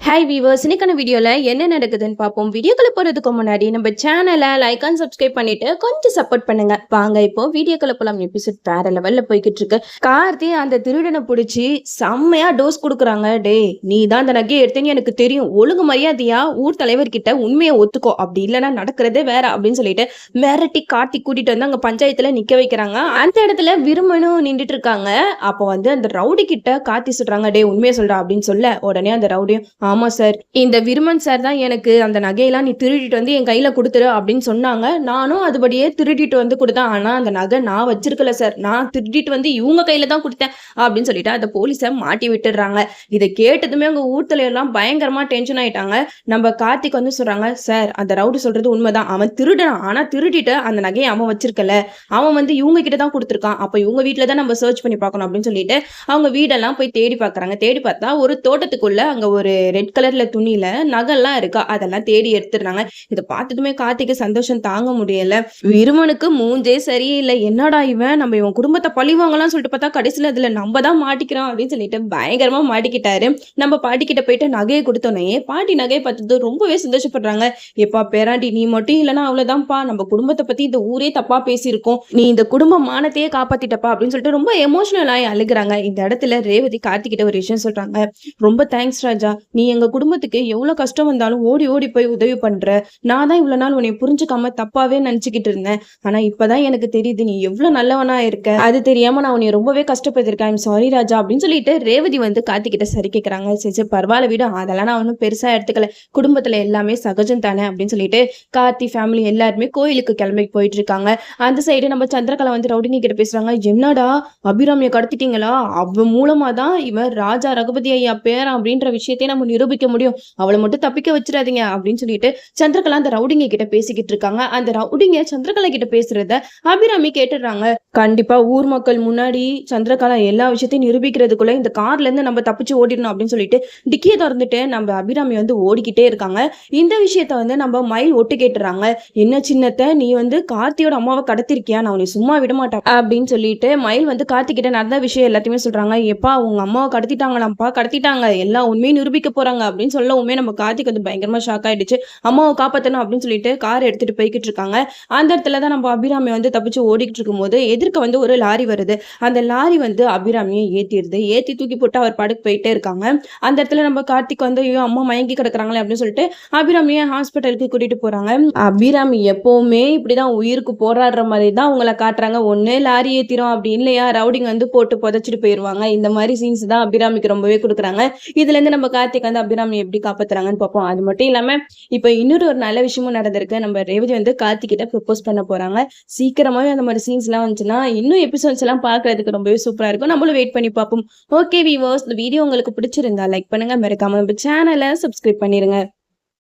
Hi viewers, இன்னைக்கான வீடியோல என்ன நடக்குதுன்னு பார்ப்போம். வீடியோக்குள்ள போறதுக்கு முன்னாடி நம்ம சேனலை லைக் அண்ட் சப்ஸ்கிரைப் பண்ணிட்டு கொஞ்சம் சப்போர்ட் பண்ணுங்க. வாங்க இப்போ வீடியோக்குள்ள போலாம். எபிசோட் வேற லெவல்ல போய்கிட்டு இருக்கு. கார்த்தி அந்த திருடனை பிடிச்சி செம்மையா டோஸ் கொடுக்குறாங்க. டே, நீ தான் அந்த நகையை எடுத்தேன்னு எனக்கு தெரியும், ஒழுங்கு மரியாதையா ஊர் தலைவர்கிட்ட உண்மையை ஒத்துக்கோ, அப்படி இல்லைன்னா நடக்கிறதே வேற அப்படின்னு சொல்லிட்டு மிரட்டி கார்த்தி கூட்டிட்டு வந்து அங்க பஞ்சாயத்துல நிக்க வைக்கிறாங்க. அந்த இடத்துல விரும்பனும் நின்றுட்டு இருக்காங்க. அப்போ வந்து அந்த ரவுடி கிட்ட கார்த்தி சொல்றாங்க, டே உண்மையை சொல்றா அப்படின்னு சொல்ல உடனே அந்த ரவுடியும், ஆமா சார், இந்த விருமன் சார் தான் எனக்கு அந்த நகையெல்லாம் நீ திருடிட்டு வந்து என் கையில கொடுத்துரு அப்படின்னு சொன்னாங்க. நானும் அதுபடியே திருடிட்டு வந்து கொடுத்தேன். ஆனா அந்த நகை நான் வச்சிருக்கல சார், நான் திருடிட்டு வந்து இவங்க கையில தான் கொடுத்தேன் அப்படின்னு சொல்லிட்டு அந்த போலீஸை மாட்டி விட்டுடுறாங்க. இதை கேட்டதுமே அவங்க ஊர்த்தல எல்லாம் பயங்கரமா டென்ஷன் ஆயிட்டாங்க. நம்ம கார்த்திக் வந்து சொல்றாங்க, சார் அந்த ரவுடி சொல்றது உண்மைதான், அவன் திருடனான், ஆனா திருடிட்டு அந்த நகையை அவன் வச்சிருக்கல, அவன் வந்து இவங்க கிட்ட தான் கொடுத்துருக்கான், அப்ப இவங்க வீட்டுல தான் நம்ம சர்ச் பண்ணி பார்க்கணும் அப்படின்னு சொல்லிட்டு அவங்க வீடெல்லாம் போய் தேடி பார்க்கறாங்க. தேடி பார்த்தா ஒரு தோட்டத்துக்குள்ள அங்க ஒரு ரெட் கலர்ல துணியில நகைலாம் இருக்கா, அதெல்லாம் தேடி எடுத்துடுறாங்க. இதை பார்த்ததுமே கார்த்திக்கு சந்தோஷம் தாங்க முடியல. விருமனுக்கு மூஞ்சே சரியில்லை, என்னடா இவன் நம்ம இவன் குடும்பத்தை பழிவாங்கலாம் சொல்லிட்டு பார்த்தா கடைசியில அதுல நம்ம தான் மாட்டிக்கிறோம் அப்படின்னு சொல்லிட்டு பயங்கரமா மாட்டிக்கிட்டாரு. நம்ம பாட்டி கிட்ட போயிட்டு நகையை கொடுத்தோன்னே பாட்டி நகையை பார்த்தது ரொம்பவே சந்தோஷப்படுறாங்க. எப்பா பேராண்டி, நீ மட்டும் இல்லைன்னா அவ்வளவுதான்ப்பா, நம்ம குடும்பத்தை பத்தி இந்த ஊரே தப்பா பேசியிருக்கோம், நீ இந்த குடும்ப மானத்தையே காப்பாத்திட்டப்பா அப்படின்னு சொல்லிட்டு ரொம்ப எமோஷனல் ஆகி அழுகுறாங்க. இந்த இடத்துல ரேவதி கார்த்திகிட்ட ஒரு விஷயம் சொல்றாங்க, ரொம்ப தேங்க்ஸ் ராஜா, நீ எங்க குடும்பத்துக்கு எவ்வளவு கஷ்டம் வந்தாலும் ஓடி ஓடி போய் உதவி பண்ற. நான் தான் இவ்வளவு நாள் உன்னை புரிஞ்சுக்காம தப்பாவே நினைச்சுக்கிட்டு இருந்தேன், ஆனா இப்பதான் எனக்கு தெரியுது நீ எவ்வளவு நல்லவனா இருக்க, அது தெரியாம நான் உன்னை ரொம்பவே கஷ்டப்பட்டிருக்கேன், ஐம் சாரி ராஜா அப்படின்னு சொல்லிட்டு ரேவதி வந்து கார்த்திகிட்ட சரி கேட்கறாங்க. சரி பரவாயில்ல விட, அதெல்லாம் நான் ஒன்னும் பெருசா எடுத்துக்கல, குடும்பத்துல எல்லாமே சகஜம் தானே அப்படின்னு சொல்லிட்டு கார்த்தி ஃபேமிலி எல்லாருமே கோயிலுக்கு கிளம்பி போயிட்டு இருக்காங்க. அந்த சைடு நம்ம சந்திரகலா வந்து ரவுடிங்க கிட்ட பேசுறாங்க, என்னடா அபிராமியை கடத்திட்டீங்களா, அவ மூலமா தான் இவன் ராஜா ரகுபதி ஐயா பேரன் அப்படின்ற விஷயத்தையே நம்ம நிரூபிக்க முடியும், அவளை மட்டும் தப்பிக்க வச்சிடாதீங்க அப்படின்னு சொல்லிட்டு சந்திரகலா அந்த ரவுடிங்க கிட்ட பேசிக்கிட்டு இருக்காங்க. அந்த ரவுடிங்க சந்திரகலா கிட்ட பேசுறத அபிராமி கேட்டுடுறாங்க. கண்டிப்பா ஊர் மக்கள் முன்னாடி சந்திரகலா எல்லா விஷயத்தையும் நிரூபிக்கிறதுக்குள்ள இந்த கார்ல இருந்து நம்ம தப்பிச்சு ஓடிடணும் அப்படின்னு சொல்லிட்டு டிக்கியை திறந்துட்டு நம்ம அபிராமி வந்து ஓடிக்கிட்டே இருக்காங்க. இந்த விஷயத்த வந்து நம்ம மயில் ஒட்டு கேட்டுறாங்க, என்ன சின்னத்தை, நீ வந்து கார்த்தியோட அம்மாவை கடத்திருக்கியா, நான் உன்னை சும்மா விட மாட்டேன் அப்படின்னு சொல்லிட்டு மயில் வந்து கார்த்திகிட்ட நடந்த விஷயம் எல்லாத்தையுமே சொல்றாங்க. எப்பா உங்க அம்மாவை கடத்திட்டாங்களாம்ப்பா, கடத்திட்டாங்க, எல்லா உண்மையும் நிரூபிக்க போறாங்க அப்படின்னு சொல்லவுமே நம்ம கார்த்திக் வந்து பயங்கரமா ஷாக் ஆயிடுச்சு. அம்மாவை காப்பாற்றணும் அப்படின்னு சொல்லிட்டு கார் எடுத்துட்டு போய்கிட்டு இருக்காங்க. அந்த இடத்துல தான் நம்ம அபிராமி வந்து தப்பிச்சு ஓடிக்கிட்டு இருக்கும் போது எதிர்க்க வந்து ஒரு லாரி வருது. அந்த லாரி வந்து அபிராமியை ஏத்திடுது. ஏத்தி தூக்கி போட்டு அவர் படுக்க போயிட்டே இருக்காங்க. அந்த இடத்துல நம்ம கார்த்திக் வந்து ஐயோ அம்மா மயங்கி கிடக்குறாங்களே அப்படின்னு சொல்லிட்டு அபிராமியை ஹாஸ்பிட்டலுக்கு கூட்டிட்டு போறாங்க. அபிராமி எப்பவுமே இப்படிதான் உயிருக்கு போராடுற மாதிரி தான் உங்களை காட்டுறாங்க. ஒண்ணு லாரி ஏத்திரும், அப்படி இல்லையா ரவுடிங் வந்து போட்டு புதைச்சிட்டு போயிருவாங்க. இந்த மாதிரி சீன்ஸ் தான் அபிராமிக்கு ரொம்பவே கொடுக்குறாங்க. இதுல இருந்து நம்ம கார்த்திக் வந்து அபிராமி எப்படி காப்பாத்துறாங்கன்னு பார்ப்போம். அது மட்டும் இல்லாம இப்ப இன்னொரு ஒரு நல்ல விஷயமும் நடந்திருக்கு. நம்ம ரேவதி வந்து கார்த்திக் கிட்ட ப்ரொபோஸ் பண்ண போறாங்க. சீக்கிரமாவே அந்த மாதிரி சீன்ஸ் எல்லாம் வந்துச்சுன்னா இன்னும் எபிசோட்ஸ் எல்லாம் பாக்குறதுக்கு ரொம்பவே சூப்பரா இருக்கும். நம்மளும் வெயிட் பண்ணி பார்ப்போம். ஓகே வீவர்ஸ், இந்த வீடியோ உங்களுக்கு பிடிச்சிருந்தா லைக் பண்ணுங்க, மறக்காம நம்ம சேனலை சப்ஸ்கிரைப் பண்ணிருங்க.